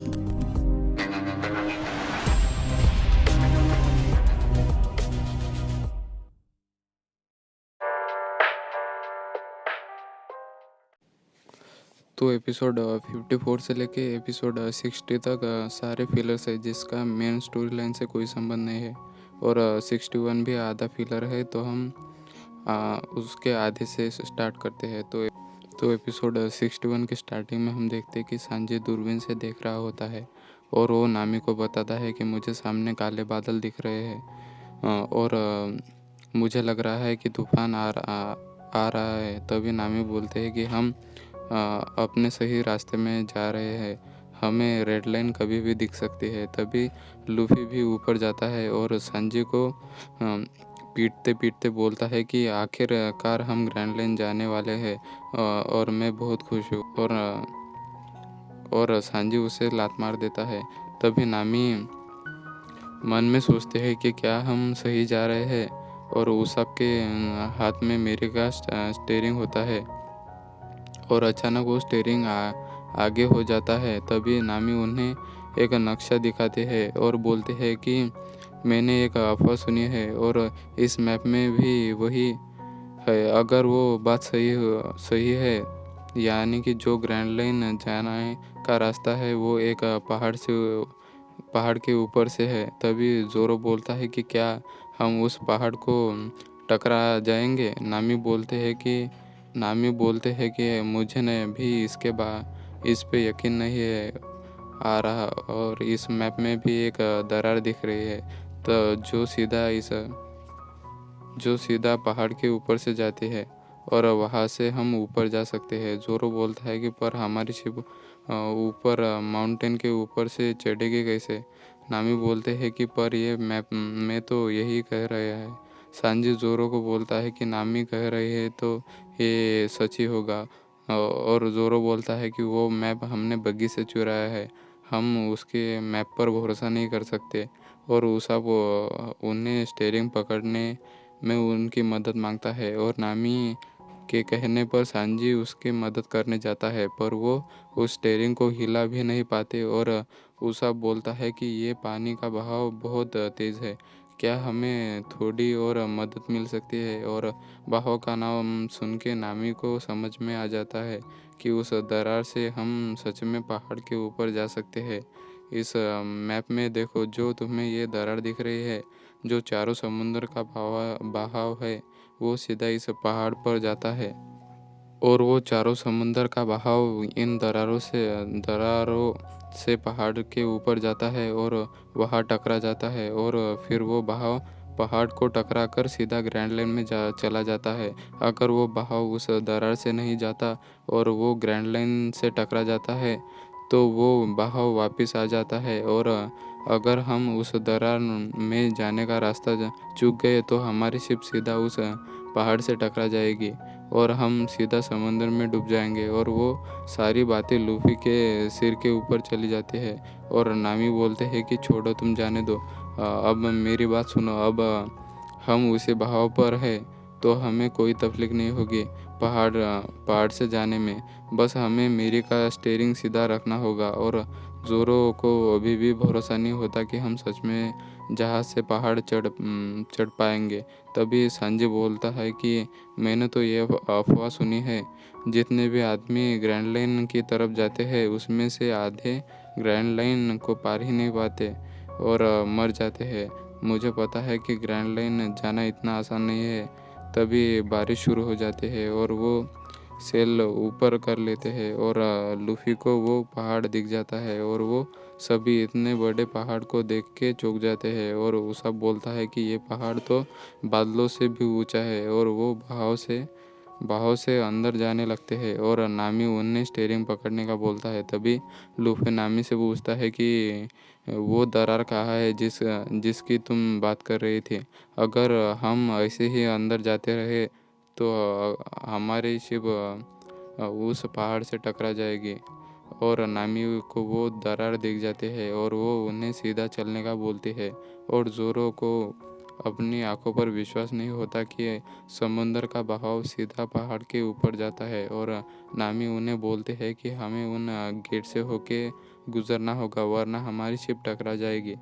तो एपिसोड 54 से लेके एपिसोड 60 तक सारे फिलर्स है जिसका मेन स्टोरी लाइन से कोई संबंध नहीं है। और 61 भी आधा फिलर है, तो हम उसके आधे से स्टार्ट करते हैं। तो एपिसोड 61 के स्टार्टिंग में हम देखते हैं कि सांजी दूरबीन से देख रहा होता है और वो नामी को बताता है कि मुझे सामने काले बादल दिख रहे हैं, और मुझे लग रहा है कि तूफान आ रहा है। तभी नामी बोलते हैं कि हम अपने सही रास्ते में जा रहे हैं, हमें रेड लाइन कभी भी दिख सकती है। तभी लूफी भी ऊपर जाता है और सांजी को पीटते पीटते बोलता है कि आखिरकार हम ग्रैंड लाइन जाने वाले हैं, और मैं बहुत खुश हूँ। और सांजी उसे लात मार देता है। तभी नामी मन में सोचते हैं कि क्या हम सही जा रहे हैं, और उसाप के हाथ में मेरे का स्टेयरिंग होता है और अचानक वो स्टेयरिंग आगे हो जाता है। तभी नामी उन्हें एक नक्शा दिखाते हैं और बोलते हैं कि मैंने एक अफवाह सुनी है और इस मैप में भी वही है। अगर वो बात सही है, यानी कि जो ग्रैंड लाइन जाने का रास्ता है वो एक पहाड़ के ऊपर से है। तभी जोरो बोलता है कि क्या हम उस पहाड़ को टकरा जाएंगे। नामी बोलते हैं कि मुझे न भी इस पे यकीन नहीं है आ रहा, और इस मैप में भी एक दरार दिख रही है, तो जो सीधा पहाड़ के ऊपर से जाती है और वहाँ से हम ऊपर जा सकते हैं। जोरो बोलता है कि पर हमारी शिप ऊपर माउंटेन के ऊपर से चढ़ेगी कैसे। नामी बोलते हैं कि पर ये मैप में तो यही कह रहे हैं। सांजी जोरो को बोलता है कि नामी कह रही है तो ये सच ही होगा। और जोरो बोलता है कि वो मैप हमने बग्गी से चुराया है, हम उसके मैप पर भरोसा नहीं कर सकते। और उसाप उन्हें स्टेयरिंग पकड़ने में उनकी मदद मांगता है और नामी के कहने पर सांजी उसकी मदद करने जाता है, पर वो उस स्टेयरिंग को हिला भी नहीं पाते। और उसाप बोलता है कि ये पानी का बहाव बहुत तेज़ है, क्या हमें थोड़ी और मदद मिल सकती है। और बहाव का नाम सुन के नामी को समझ में आ जाता है कि उस दरार से हम सच में पहाड़ के ऊपर जा सकते हैं। इस मैप में देखो, जो तुम्हें ये दरार दिख रही है, जो चारों समुद्र का बहाव है, वो सीधा इस पहाड़ पर जाता है। और वो चारों समुंदर का बहाव इन दरारों से पहाड़ के ऊपर जाता है और वहाँ टकरा जाता है, और फिर वो बहाव पहाड़ को टकरा कर सीधा ग्रैंड लाइन में चला जाता है। अगर वो बहाव उस दरार से नहीं जाता और वो ग्रैंड लाइन से टकरा जाता है, तो वो बहाव वापस आ जाता है। और अगर हम उस दरार में जाने का रास्ता चूक गए तो हमारी शिप सीधा उस पहाड़ से टकरा जाएगी और हम सीधा समंदर में डूब जाएंगे। और वो सारी बातें लूफी के सिर के ऊपर चली जाती है और नामी बोलते हैं कि छोड़ो, तुम जाने दो। अब मेरी बात सुनो। अब हम उसी बहाव पर है तो हमें कोई तकलीफ नहीं होगी पहाड़ से जाने में। बस हमें मेरी का स्टीयरिंग सीधा रखना होगा। और जोरो को अभी भी भरोसा नहीं होता कि हम सच में जहाज़ से पहाड़ चढ़ पाएंगे। तभी सांजी बोलता है कि मैंने तो ये अफवाह सुनी है, जितने भी आदमी ग्रैंड लाइन की तरफ जाते हैं उसमें से आधे ग्रैंड लाइन को पार ही नहीं पाते और मर जाते हैं। मुझे पता है कि ग्रैंड लाइन जाना इतना आसान नहीं है। तभी बारिश शुरू हो जाती है और वो सेल ऊपर कर लेते हैं और लूफी को वो पहाड़ दिख जाता है और वो सभी इतने बड़े पहाड़ को देख के चौंक जाते हैं। और वो सब बोलता है कि ये पहाड़ तो बादलों से भी ऊंचा है, और वो बहाव से अंदर जाने लगते हैं और नामी उन्हें स्टीयरिंग पकड़ने का बोलता है। तभी लूफी नामी से पूछता है कि वो दरार कहाँ है जिसकी तुम बात कर रही थी। अगर हम ऐसे ही अंदर जाते रहे तो हमारी शिप उस पहाड़ से टकरा जाएगी। और नामी को वो दरार दिख जाते हैं और वो उन्हें सीधा चलने का बोलती है। और जोरो को अपनी आंखों पर विश्वास नहीं होता कि समुंदर का बहाव सीधा पहाड़ के ऊपर जाता है। और नामी उन्हें बोलते हैं कि हमें उन गेट से होके गुजरना होगा वरना हमारी शिप टकरा जाएगी।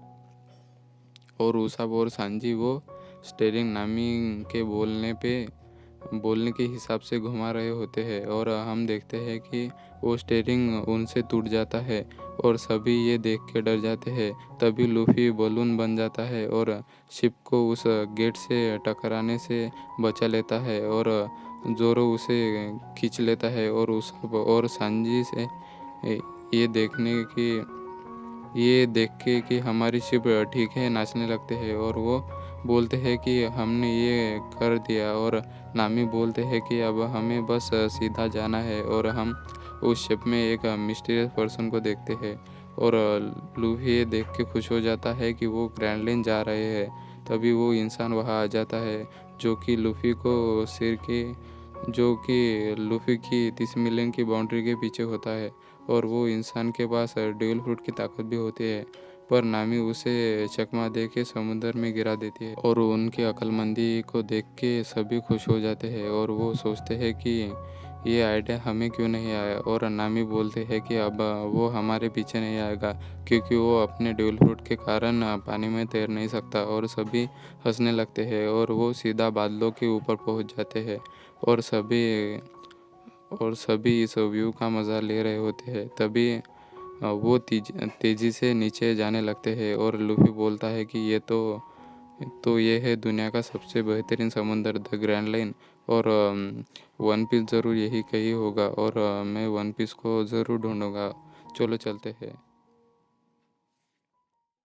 और उसाब और सांजी वो स्टीयरिंग नामी के बोलने के हिसाब से घुमा रहे होते हैं और हम देखते हैं कि वो स्टीयरिंग उनसे टूट जाता है और सभी ये देख के डर जाते हैं। तभी लूफी बलून बन जाता है और शिप को उस गेट से टकराने से बचा लेता है और जोरो उसे खींच लेता है और उसाब और सांजी से ये देखने की ये देख के कि हमारी शिप ठीक है नाचने लगते हैं और वो बोलते हैं कि हमने ये कर दिया और नामी बोलते हैं कि अब हमें बस सीधा जाना है और हम उस शिप में एक मिस्टीरियस पर्सन को देखते हैं और लूफी ये देख के खुश हो जाता है कि वो ग्रैंडलैंड जा रहे हैं। तभी वो इंसान वहाँ आ जाता है जो कि लूफी की 30 मिलियन की बाउंड्री के पीछे होता है और वो इंसान के पास डेविल फ्रूट की ताकत भी होती है। पर नामी उसे चकमा दे के समुद्र में गिरा देती है और उनकी अक्लमंदी को देख के सभी खुश हो जाते हैं और वो सोचते हैं कि ये आइडिया हमें क्यों नहीं आया। और नामी बोलते हैं कि अब वो हमारे पीछे नहीं आएगा क्योंकि वो अपने डेविल फ्रूट के कारण पानी में तैर नहीं सकता। और सभी हंसने लगते हैं और वो सीधा बादलों के ऊपर पहुंच जाते हैं और सभी इस व्यू का मज़ा ले रहे होते हैं। तभी वो तेज़ी से नीचे जाने लगते हैं और लूफी बोलता है कि ये है दुनिया का सबसे बेहतरीन समुंदर द ग्रैंड लाइन और वन पीस ज़रूर यही कहीं होगा और मैं वन पीस को ज़रूर ढूंढूंगा। चलो चलते हैं।